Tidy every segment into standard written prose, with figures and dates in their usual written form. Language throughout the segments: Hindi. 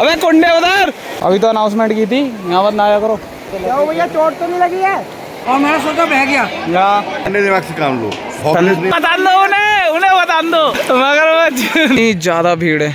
अबे कुंडे उधर, अभी तो अनाउंसमेंट की थी, यहाँ पर ना आया करो। भैया चोट तो नहीं लगी है? और मैं सोचा बह गया। दिमाग से काम लो, बता दो उन्हें बता दो, मगर इतनी ज़्यादा भीड़ है।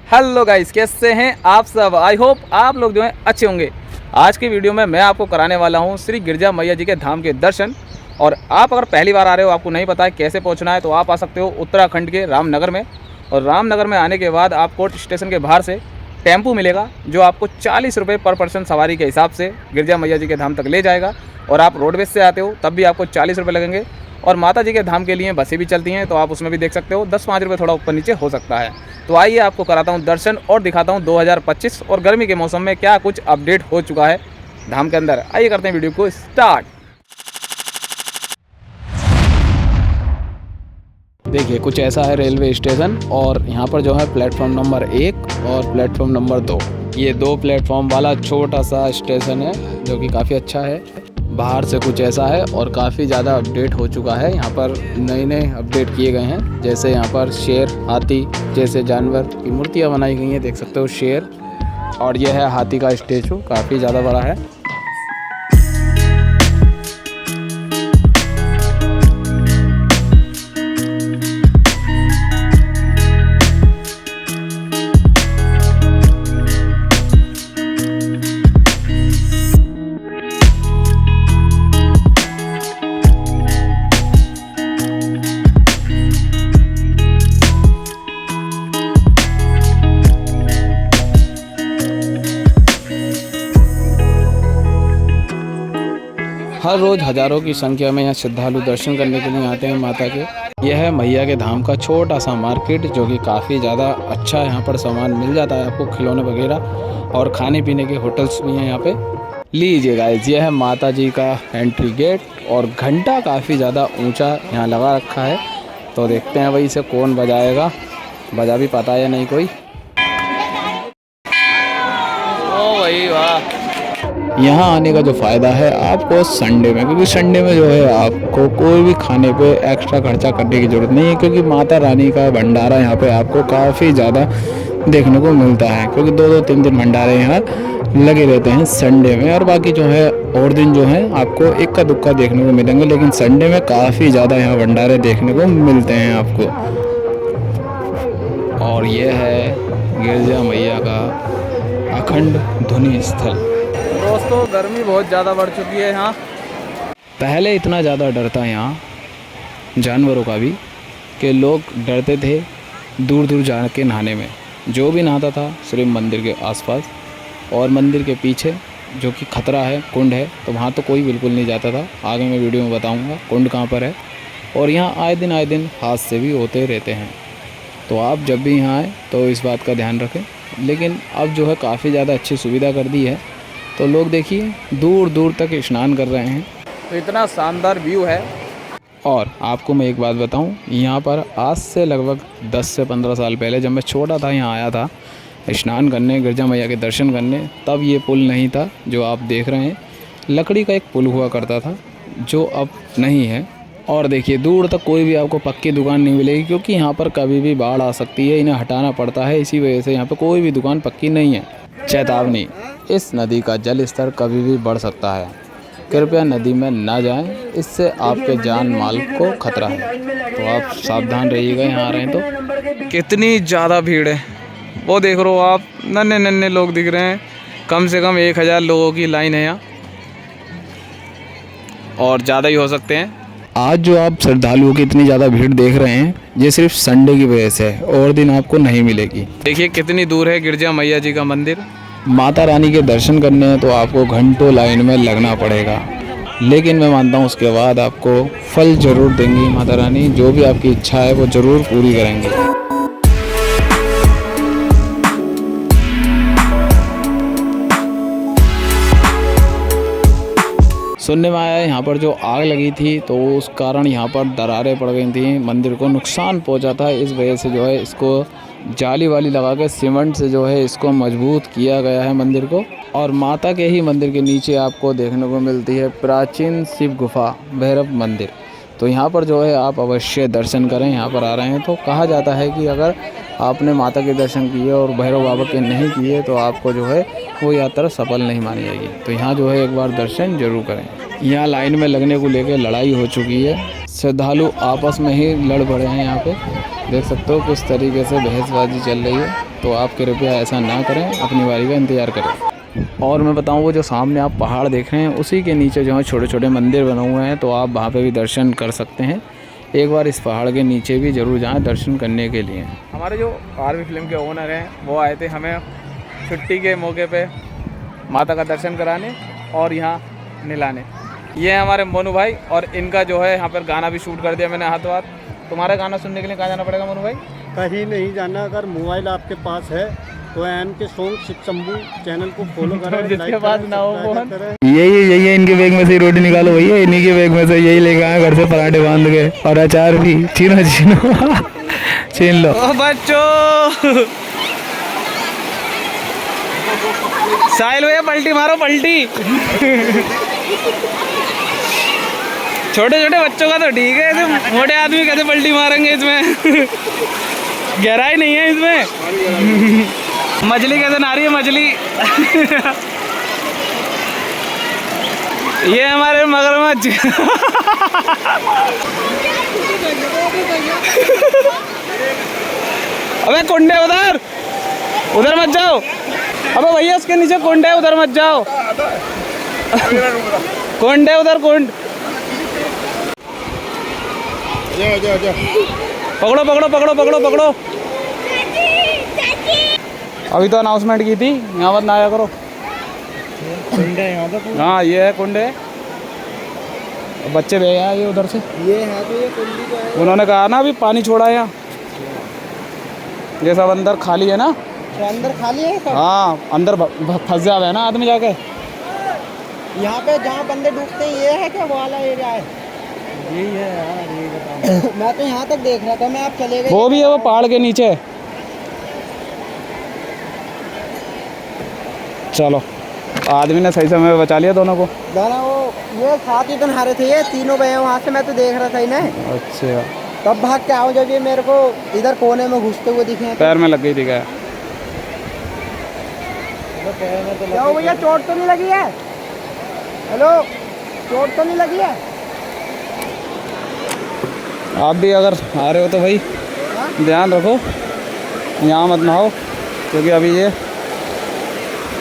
हेलो गाइस, कैसे हैं आप सब? आई होप आप लोग जो हैं अच्छे होंगे। आज की वीडियो में मैं आपको कराने वाला हूं श्री गिरजा मैया जी के धाम के दर्शन। और आप अगर पहली बार आ रहे हो, आपको नहीं पता है कैसे पहुंचना है, तो आप आ सकते हो उत्तराखंड के रामनगर में। और रामनगर में आने के बाद आपको स्टेशन के बाहर से टेम्पू मिलेगा, जो आपको 40 रुपये पर पर्सन सवारी के हिसाब से गिरजा मैया जी के धाम तक ले जाएगा। और आप रोडवेज से आते हो तब भी आपको 40 रुपये लगेंगे। और माता जी के धाम के लिए बसें भी चलती हैं, तो आप उसमें भी देख सकते हो। 10-5 रुपये थोड़ा ऊपर नीचे हो सकता है। तो आइए आपको कराता हूँ दर्शन और दिखाता हूँ 2025 और गर्मी के मौसम में क्या कुछ अपडेट हो चुका है धाम के अंदर। आइए करते हैं वीडियो को स्टार्ट। देखिए कुछ ऐसा है रेलवे स्टेशन, और यहाँ पर जो है प्लेटफॉर्म नंबर 1 और प्लेटफॉर्म नंबर 2, ये 2 प्लेटफॉर्म वाला छोटा सा स्टेशन है, जो कि काफ़ी अच्छा है। बाहर से कुछ ऐसा है और काफ़ी ज़्यादा अपडेट हो चुका है। यहाँ पर नए अपडेट किए गए हैं, जैसे यहाँ पर शेर, हाथी जैसे जानवर की मूर्तियाँ बनाई गई हैं, देख सकते हो शेर। और यह है हाथी का स्टेचू, काफ़ी ज़्यादा बड़ा है। हर रोज़ हज़ारों की संख्या में यहाँ श्रद्धालु दर्शन करने के लिए आते हैं माता के। यह है मैया के धाम का छोटा सा मार्केट, जो कि काफ़ी ज़्यादा अच्छा है। यहाँ पर सामान मिल जाता है आपको, खिलौने वगैरह, और खाने पीने के होटल्स भी हैं यहाँ पे। लीजिए गाइस, यह है माता जी का एंट्री गेट, और घंटा काफ़ी ज़्यादा ऊँचा यहाँ लगा रखा है। तो देखते हैं भाई इसे कौन बजाएगा, बजा भी पाता है या नहीं कोई। ओ भाई वाह। यहाँ आने का जो फ़ायदा है आपको संडे में, क्योंकि संडे में जो है आपको कोई भी खाने पे एक्स्ट्रा खर्चा करने की ज़रूरत नहीं है, क्योंकि माता रानी का भंडारा यहाँ पे आपको काफ़ी ज़्यादा देखने को मिलता है। क्योंकि 2-2, 3 भंडारे यहाँ लगे रहते हैं संडे में, और बाकी जो है और दिन जो है आपको इक्का दुक्का देखने को मिलेंगे, लेकिन संडे में काफ़ी ज़्यादा यहाँ भंडारे देखने को मिलते हैं आपको। और ये है गिरजा मैया का अखंड धुनी स्थल। दोस्तों गर्मी बहुत ज़्यादा बढ़ चुकी है यहाँ। पहले इतना ज़्यादा डर था यहाँ जानवरों का भी, कि लोग डरते थे दूर दूर जा के नहाने में। जो भी नहाता था सिर्फ मंदिर के आसपास, और मंदिर के पीछे जो कि खतरा है, कुंड है, तो वहाँ तो कोई बिल्कुल नहीं जाता था। आगे मैं वीडियो में बताऊँगा कुंड कहाँ पर है। और यहाँ आए दिन हादसे भी होते रहते हैं, तो आप जब भी यहाँ आए तो इस बात का ध्यान रखें। लेकिन अब जो है काफ़ी ज़्यादा अच्छी सुविधा कर दी है, तो लोग देखिए दूर दूर तक स्नान कर रहे हैं। तो इतना शानदार व्यू है। और आपको मैं एक बात बताऊं, यहाँ पर आज से लगभग 10 से 15 साल पहले, जब मैं छोटा था, यहाँ आया था स्नान करने, गिरजा मैया के दर्शन करने, तब ये पुल नहीं था जो आप देख रहे हैं। लकड़ी का एक पुल हुआ करता था, जो अब नहीं है। और देखिए दूर तक कोई भी आपको पक्की दुकान नहीं मिलेगी, क्योंकि यहाँ पर कभी भी बाढ़ आ सकती है, इन्हें हटाना पड़ता है। इसी वजह से यहाँ पर कोई भी दुकान पक्की नहीं है। चेतावनी, इस नदी का जल स्तर कभी भी बढ़ सकता है, कृपया नदी में ना जाएं, इससे आपके जान माल को खतरा है। तो आप सावधान रहिएगा यहाँ आ रहे हैं तो। कितनी ज़्यादा भीड़ है, वो देख रहे हो आप, नन्हे नन्हे लोग दिख रहे हैं। कम से कम 1000 लोगों की लाइन है यहाँ, और ज़्यादा ही हो सकते हैं। आज जो आप श्रद्धालुओं की इतनी ज़्यादा भीड़ देख रहे हैं, ये सिर्फ संडे की वजह से है, और दिन आपको नहीं मिलेगी। देखिए कितनी दूर है गिरजा मैया जी का मंदिर। माता रानी के दर्शन करने हैं तो आपको घंटों लाइन में लगना पड़ेगा, लेकिन मैं मानता हूँ उसके बाद आपको फल ज़रूर देंगी माता रानी। जो भी आपकी इच्छा है वो ज़रूर पूरी करेंगे। सुनने में आया है यहाँ पर जो आग लगी थी, तो उस कारण यहाँ पर दरारें पड़ गई थी, मंदिर को नुकसान पहुँचा था। इस वजह से जो है इसको जाली वाली लगा के सीमेंट से जो है इसको मजबूत किया गया है मंदिर को। और माता के ही मंदिर के नीचे आपको देखने को मिलती है प्राचीन शिव गुफा भैरव मंदिर। तो यहाँ पर जो है आप अवश्य दर्शन करें। यहाँ पर आ रहे हैं तो कहा जाता है कि अगर आपने माता के दर्शन किए और भैरव बाबा के नहीं किए तो आपको जो है वो यात्रा सफल नहीं मानी जाएगी। तो यहाँ जो है एक बार दर्शन जरूर करें। यहाँ लाइन में लगने को लेकर लड़ाई हो चुकी है, श्रद्धालु आपस में ही लड़ पड़े हैं। यहाँ पे देख सकते हो किस तरीके से बहसबाजी चल रही है। तो आप कृपया ऐसा ना करें, अपनी बारी का इंतज़ार करें। और मैं बताऊं, वो जो सामने आप पहाड़ देख रहे हैं उसी के नीचे जो है छोटे छोटे मंदिर बने हुए हैं, तो आप वहाँ पे भी दर्शन कर सकते हैं। एक बार इस पहाड़ के नीचे भी ज़रूर जाएं दर्शन करने के लिए। हमारे जो आरवी फिल्म के ओनर हैं वो आए थे हमें छुट्टी के मौके पे माता का दर्शन कराने और यहाँ नहलाने। ये हैं हमारे मोनू भाई, और इनका जो है यहाँ पर गाना भी शूट कर दिया मैंने हाथों हाथ। तुम्हारा गाना सुनने के लिए कहाँ जाना पड़ेगा मोनू भाई? कहीं नहीं जाना, अगर मोबाइल आपके पास है तो एन के सॉन्ग शिव शंभू चैनल को फॉलो करें, जिसके पास ना हो वो करें। यही है इनके बैग में से रोटी निकालो भैया, इन्हीं के बैग में से यही लेके आए घर से पराठे बांध के, और अचार भी। छीनो छीन लो बच्चों। साहिल भैया पलटी मारो पलटी। छोटे छोटे बच्चों का तो ठीक है, ऐसे मोटे आदमी कैसे पलटी मारेंगे इसमें? गहराई नहीं है इसमें। मछली कैसे ना रही है मछली? ये हमारे मगरमच्छ। अबे कुंड है उधर, उधर मत जाओ। अबे भैया उसके नीचे कुंड है, उधर मत जाओ। कुंड है उधर, कुंड। पकड़ो पकड़ो पकड़ो पकड़ो पकड़ो। अभी तो अनाउंसमेंट की थी, यहाँ मत ना आया करो। हाँ ये है कुंड है, बच्चे गए हैं ये उधर से। ये है तो ये कुंडी तो है। उन्होंने कहा ना अभी पानी छोड़ा है यहाँ, ये सब अंदर खाली है ना। तो अंदर खाली है सब? हाँ अंदर फंस जावे है ना आदमी जाके। यहाँ पे जहाँ बंदे डूबते हैं ये है क्या वो वाला एरिया है? यही है यार, ये बताओ। मैं तो यहाँ तक देख रहा था, मैं आप चले गए। वो भी है, वो पहाड़ के नीचे। चलो आदमी ने सही समय बचा लिया दोनों को। दाना वो ये साथ ही तो नहा थे, ये तीनों गए वहाँ से, मैं तो देख रहा था इन्हें। अच्छा तब भाग के आओ जब ये मेरे को इधर कोने में घुसते हुए दिखे। पैर में लग गई थी क्या? क्या हो भैया, चोट तो नहीं लगी है? हेलो, चोट तो नहीं लगी है? आप भी अगर आ रहे हो तो भाई ध्यान रखो, यहाँ मत नहाओ, क्योंकि अभी ये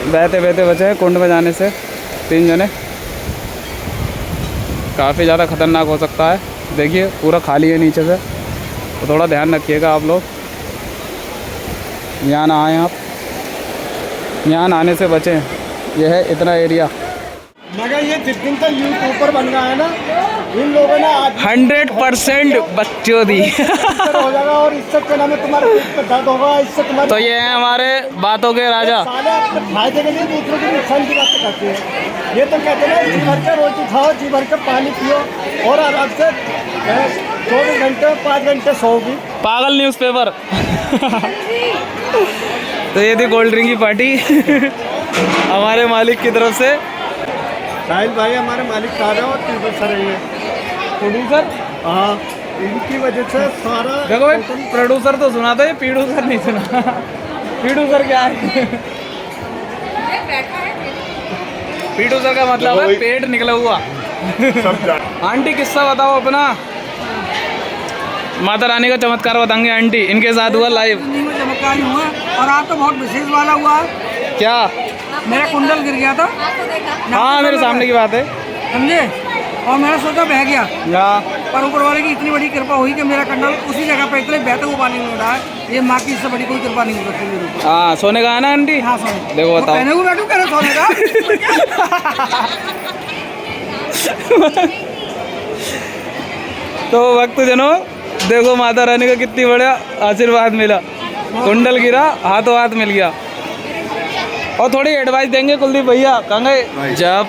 बहते बहते बचे हैं कुंड में जाने से 3 जने। काफ़ी ज़्यादा ख़तरनाक हो सकता है। देखिए पूरा खाली है नीचे से, तो थोड़ा ध्यान रखिएगा आप लोग। यहाँ ना आएँ आप, यहाँ नहाने से बचें। यह है इतना एरिया। मगर ये जिस दिन तक यूट्यूबर बन गया है ना, इन लोगों ने 100% बच्चों दी। हो जाएगा और इससे क्या नाम है तुम्हारे पेट पे दर्द होगा, इससे तुम्हारे। तो ये हैं हमारे बातों के राजा। साले अपने फायदे के लिए दूसरों को नुकसान की बातें करते हैं। ये तो कहते हैं जी भर के रोटी खाओ, जी भर के पानी पियो और आराम से 24 घंटे 5 घंटे सोओगी। पागल न्यूज़पेपर। तो ये थी कोल्ड ड्रिंक की पार्टी हमारे मालिक की तरफ से। साहिल भाई हमारे मालिक साहब हैं और प्रोड्यूसर हैं ये। प्रोड्यूसर? हाँ, इनकी वजह से सारा। देखो भाई, प्रोड्यूसर तो सुना था, ये प्रोड्यूसर नहीं सुना। प्रोड्यूसर क्या है? प्रोड्यूसर का मतलब है पेट निकला हुआ। आंटी किस्सा बताओ अपना, माता रानी का चमत्कार बताएंगे आंटी, इनके साथ हुआ लाइव। चमत्कार ही हुआ, और आज तो बहुत विशेष वाला हुआ। क्या? मेरा कुंडल गिर गया था। हाँ मेरे सामने की बात है, समझे, और मैंने सोचा बह गया, पर ऊपर वाले की इतनी बड़ी कृपा हुई कि मेरा कुंडल उसी जगह पर इतने बहते हुए पानी में उड़ा है। ये माँ की इससे बड़ी कोई कृपा नहीं हो सकती मेरे ऊपर। हाँ सोने का है ना आंटी? हाँ सोने। देखो बताओ, कहने को बैठू, कह रहे सोने का। तो भक्त जनों देखो माता रानी का कितनी बड़ा आशीर्वाद मिला। कुंडल गिरा, हाथों हाथ मिल गया। और थोड़ी एडवाइस देंगे कुलदीप भैया, कहेंगे जब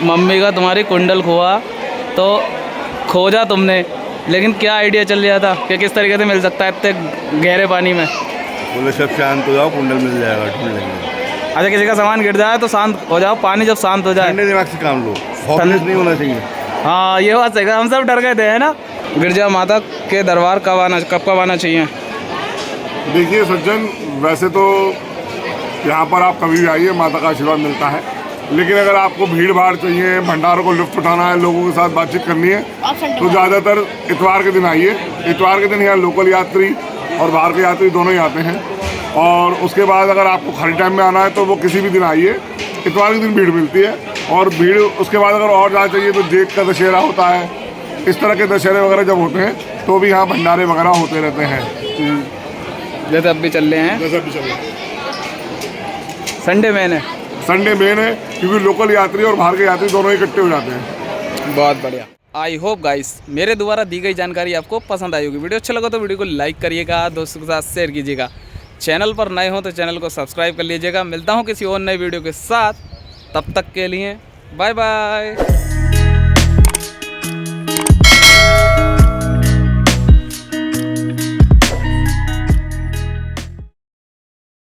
मम्मी का तुम्हारी कुंडल खोआ तो खोजा तुमने, लेकिन क्या आइडिया चल रहा था कि किस तरीके से मिल सकता है इतने गहरे पानी में? बोले सब शांत हो जाओ, कुंडल मिल जाएगा, ढूंढ लेंगे। अच्छा किसी का सामान गिर जाए तो शांत हो जाओ, पानी जब शांत हो जाए। ठंडे दिमाग से काम लो, हॉपलेस नहीं होना चाहिए। हाँ ये बात सही है, हम सब डर गए थे है ना। गिरजा माता के दरबार कब आना चाहिए? देखिए सज्जन, वैसे तो यहाँ पर आप कभी भी आइए, माता का आशीर्वाद मिलता है। लेकिन अगर आपको भीड़ भाड़ चाहिए, भंडारों को लुत्फ उठाना है, लोगों के साथ बातचीत करनी है, तो ज़्यादातर इतवार के दिन आइए। इतवार के दिन यहाँ लोकल यात्री और बाहर के यात्री दोनों ही आते हैं। और उसके बाद अगर आपको खाली टाइम में आना है तो वो किसी भी दिन आइए, इतवार के दिन भीड़ मिलती है। और भीड़ उसके बाद अगर और ज़्यादा चाहिए तो जेठ का दशहरा होता है, इस तरह के दशहरे वगैरह जब होते हैं तो भी यहाँ भंडारे वगैरह होते रहते हैं। जैसे अब भी चल रहे हैं, जैसे अभी चल रहे हैं। संडे मेन है। संडे मेन है क्योंकि लोकल यात्री और बाहर के यात्री दोनों इकट्ठे हो जाते हैं। बहुत बढ़िया। आई होप गाइस मेरे द्वारा दी गई जानकारी आपको पसंद आई होगी। वीडियो अच्छा लगा तो वीडियो को लाइक करिएगा, दोस्तों के साथ शेयर कीजिएगा। चैनल पर नए हो तो चैनल को सब्सक्राइब कर लीजिएगा। मिलता हूँ किसी और नए वीडियो के साथ, तब तक के लिए बाय बाय।